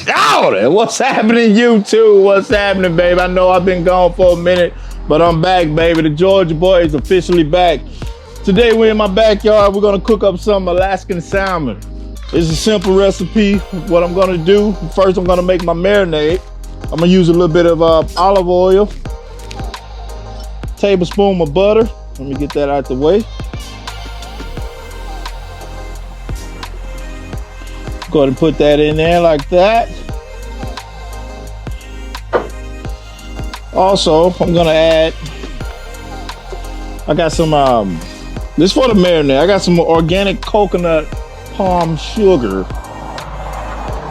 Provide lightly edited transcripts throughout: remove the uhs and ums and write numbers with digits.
Shawty, what's happening, YouTube? What's happening, baby? I know I've been gone for a minute, but I'm back, baby. The Georgia boy is officially back. Today we're in my backyard. We're gonna cook up some Alaskan salmon. It's a simple recipe. What I'm gonna do, first I'm gonna make my marinade. I'm gonna use a little bit of olive oil, tablespoon of butter. Let me get that out the way. Go ahead and put that in there like that. Also, I'm gonna add, I got some, this for the marinade, I got some organic coconut palm sugar.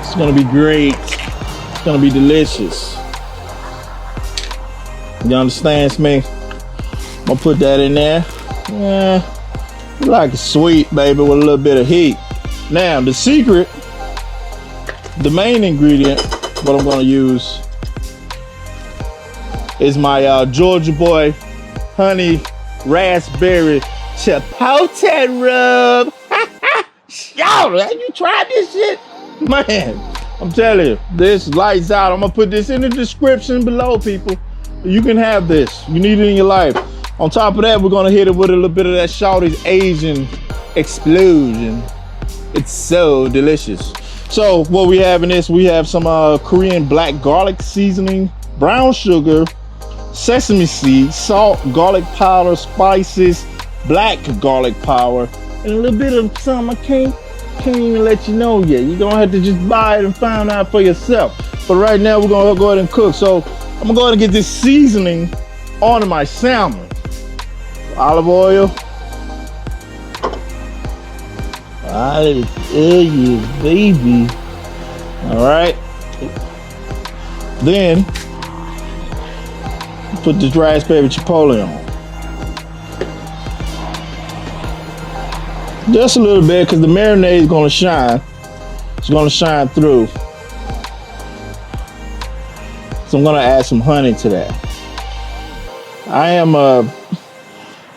It's gonna be great. It's gonna be delicious. You understand me? I'm gonna put that in there. Yeah, I like it sweet, baby, with a little bit of heat. Now, the secret, the main ingredient, what I'm gonna use is my Georgia boy honey raspberry chipotle rub. Y'all, have you tried this shit? Man, I'm telling you, this lights out. I'm gonna put this in the description below, people. You can have this. You need it in your life. On top of that, we're gonna hit it with a little bit of that Shawty's Asian explosion. It's so delicious. So what we have in this, we have some Korean black garlic seasoning, brown sugar, sesame seeds, salt, garlic powder, spices, black garlic powder, and a little bit of something I can't even let you know yet. You're gonna have to just buy it and find out for yourself. But right now we're gonna go ahead and cook. So I'm gonna go ahead and get this seasoning onto my salmon. Olive oil. Olive oil, baby. All right. Then put this raspberry chipotle on. Just a little bit, because the marinade is gonna shine. It's gonna shine through. So I'm gonna add some honey to that. I am a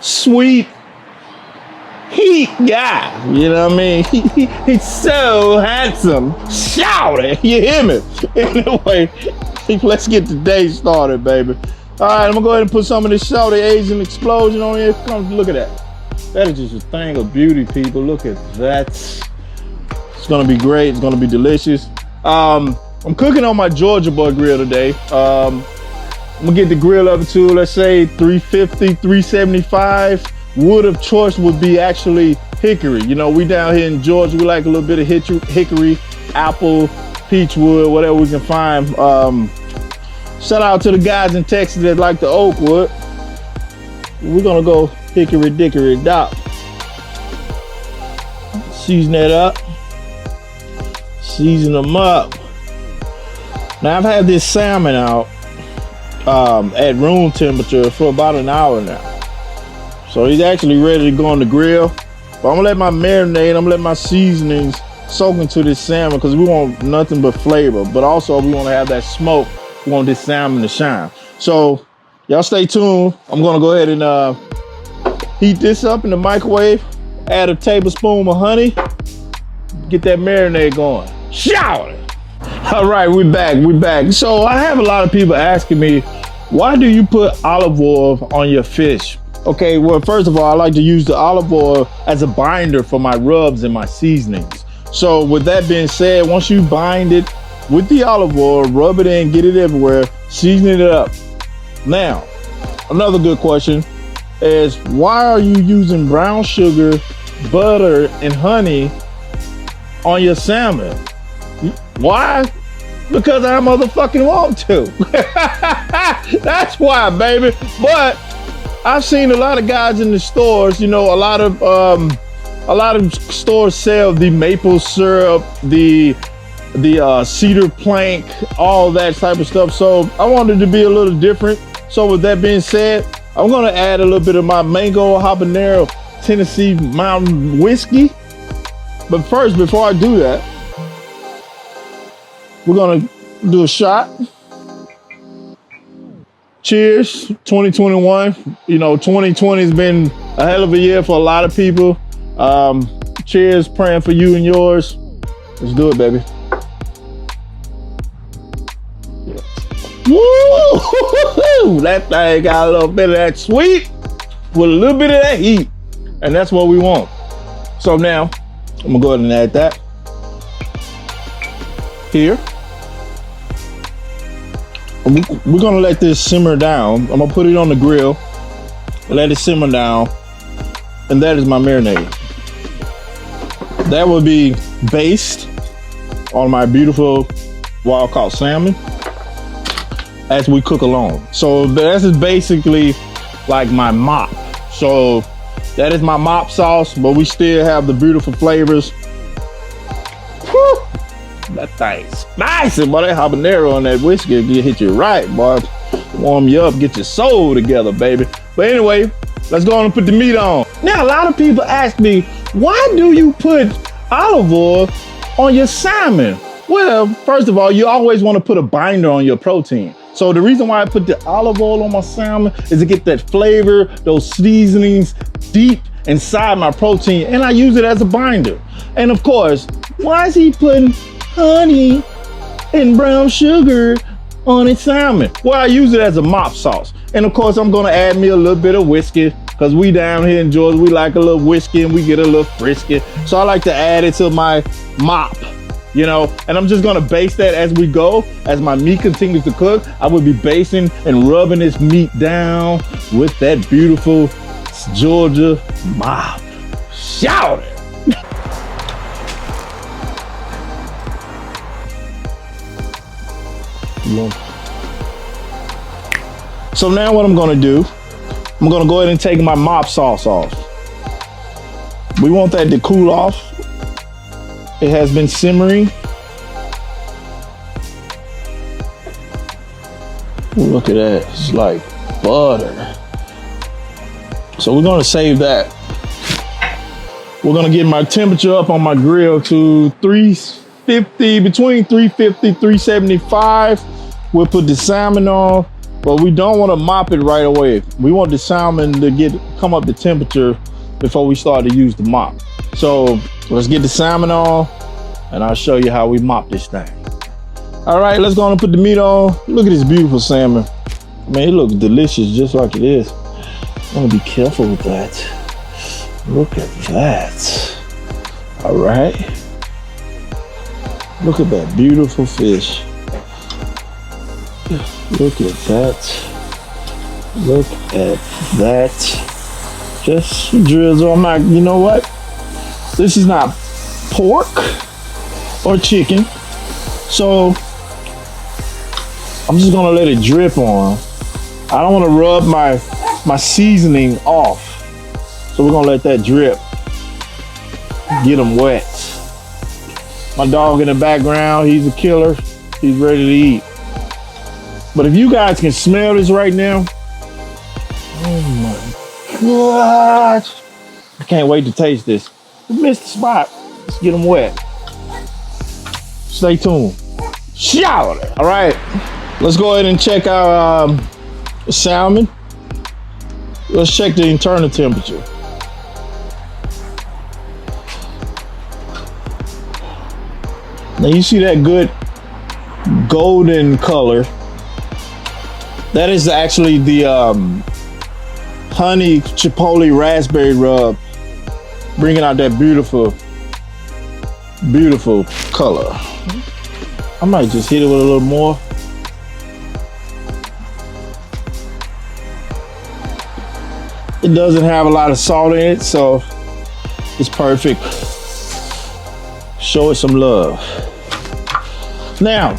sweet heat guy, you know what I mean? He's so handsome. Shawty, you hear me? Anyway, let's get the day started, baby. All right, I'm gonna go ahead and put some of this Shawty Asian explosion on here. Come look at that. That is just a thing of beauty, people. Look at that. It's gonna be great. It's gonna be delicious. I'm cooking on my Georgia boy grill today. I'm gonna get the grill up to, let's say, 350, 375. Wood of choice would be actually hickory. You know, we down here in Georgia, we like a little bit of hickory, apple, peach wood, whatever we can find. Shout out to the guys in Texas that like the oak wood. We're gonna go hickory dickory dock. Season that up. Season them up. Now I've had this salmon out at room temperature for about an hour now. So he's actually ready to go on the grill. But I'm gonna let my marinade, I'm gonna let my seasonings soak into this salmon, because we want nothing but flavor. But also we wanna have that smoke. We want this salmon to shine. So y'all stay tuned. I'm gonna go ahead and heat this up in the microwave. Add a tablespoon of honey. Get that marinade going. Shout it! All right, we're back. So I have a lot of people asking me, why do you put olive oil on your fish? Okay, well, first of all, I like to use the olive oil as a binder for my rubs and my seasonings. So with that being said, once you bind it with the olive oil, rub it in, get it everywhere, season it up. Now, another good question is, why are you using brown sugar, butter, and honey on your salmon? Why? Because I motherfucking want to. That's why, baby. But I've seen a lot of guys in the stores, you know, a lot of stores sell the maple syrup, the cedar plank, all that type of stuff. So I wanted to be a little different. So with that being said, I'm gonna add a little bit of my mango habanero Tennessee mountain whiskey. But first, before I do that, we're gonna do a shot. Cheers, 2021. You know, 2020 has been a hell of a year for a lot of people. Cheers, praying for you and yours. Let's do it, baby. Woo! That thing got a little bit of that sweet with a little bit of that heat. And that's what we want. So now, I'm gonna go ahead and add that here. We're gonna let this simmer down. I'm gonna put it on the grill, let it simmer down, and that is my marinade. That will be based on my beautiful wild caught salmon as we cook along. So this is basically like my mop. So that is my mop sauce, but we still have the beautiful flavors. Whew. That thing's spicy, boy. That habanero and that whiskey will hit you right, boy. Warm you up, get your soul together, baby. But anyway, let's go on and put the meat on. Now, a lot of people ask me, why do you put olive oil on your salmon? Well, first of all, you always want to put a binder on your protein. So the reason why I put the olive oil on my salmon is to get that flavor, those seasonings deep inside my protein, and I use it as a binder. And of course, why is he putting honey and brown sugar on his salmon? Well, I use it as a mop sauce. And of course, I'm gonna add me a little bit of whiskey, because we down here in Georgia, we like a little whiskey and we get a little frisky. So I like to add it to my mop, you know, and I'm just gonna baste that as we go. As my meat continues to cook, I will be basting and rubbing this meat down with that beautiful Georgia mop. Shawty. So now what I'm gonna do, I'm gonna go ahead and take my mop sauce off. We want that to cool off. It has been simmering. Look at that, it's like butter. So we're gonna save that. We're gonna get my temperature up on my grill to 350, between 350, 375. We'll put the salmon on, but we don't want to mop it right away. We want the salmon to come up to temperature before we start to use the mop. So let's get the salmon on and I'll show you how we mop this thing. All right, let's go on and put the meat on. Look at this beautiful salmon. Man, it looks delicious just like it is. I'm gonna be careful with that. Look at that. All right. Look at that beautiful fish. Look at that. Look at that. Just drizzle. I'm not, you know what? This is not pork or chicken. So I'm just gonna let it drip on. I don't wanna rub my seasoning off. So we're gonna let that drip. Get them wet. My dog in the background, he's a killer. He's ready to eat. But if you guys can smell this right now, oh my gosh. I can't wait to taste this. We missed the spot. Let's get them wet. Stay tuned. Shawty. All right, let's go ahead and check our salmon. Let's check the internal temperature. Now you see that good golden color. That is actually the honey chipotle raspberry rub, bringing out that beautiful, beautiful color. I might just hit it with a little more. It doesn't have a lot of salt in it, so it's perfect. Show it some love. Now,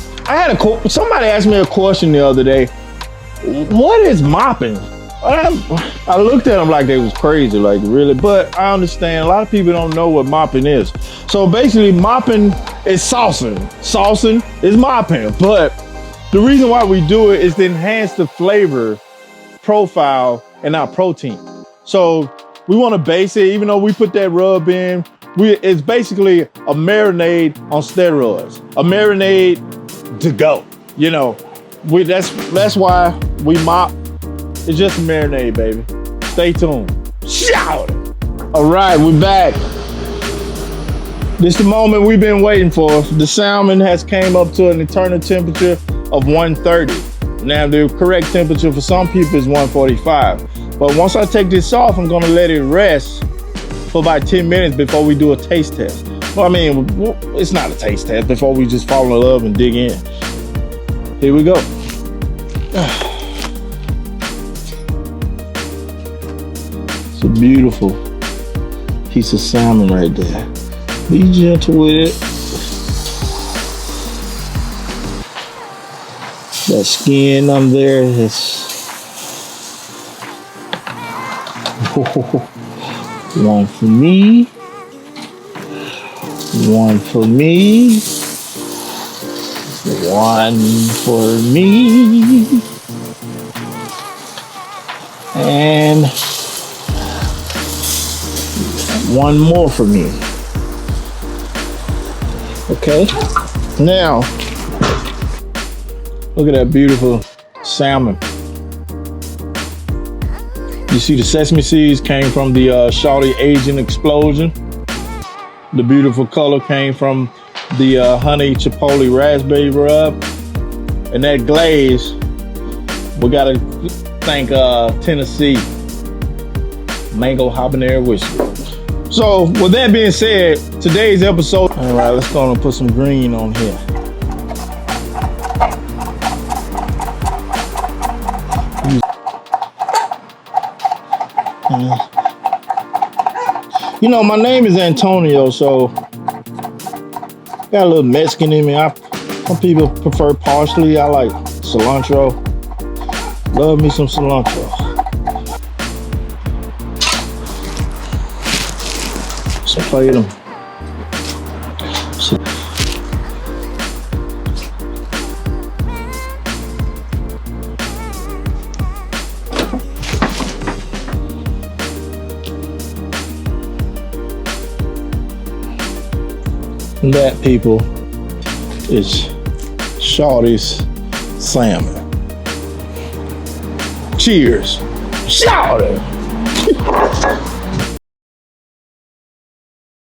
somebody asked me a question the other day. What is mopping? I looked at them like they was crazy, like really, but I understand a lot of people don't know what mopping is. So basically mopping is saucing. Saucing is mopping, but the reason why we do it is to enhance the flavor profile in our protein. So we want to base it, even though we put that rub in, it's basically a marinade on steroids, a marinade to go. You know, that's why we mop. It's just a marinade, baby. Stay tuned. Shout! All right, we're back. This is the moment we've been waiting for. The salmon has came up to an internal temperature of 130. Now the correct temperature for some people is 145. But once I take this off, I'm gonna let it rest for about 10 minutes before we do a taste test. Well, I mean, it's not a taste test before we just fall in love and dig in. Here we go. It's a beautiful piece of salmon right there. Be gentle with it. That skin on there is one for me, one for me, one for me, and one more for me. Okay, now look at that beautiful salmon. You see the sesame seeds came from the Shawty Asian explosion. The beautiful color came from the honey chipotle raspberry rub. And that glaze, we gotta thank Tennessee mango habanero whiskey. So with that being said, today's episode, all right, let's go and put some green on here. You know, my name is Antonio, so got a little Mexican in me. Some people prefer parsley. I like cilantro. Love me some cilantro. So play them. That, people, is Shawty's salmon. Cheers, Shawty.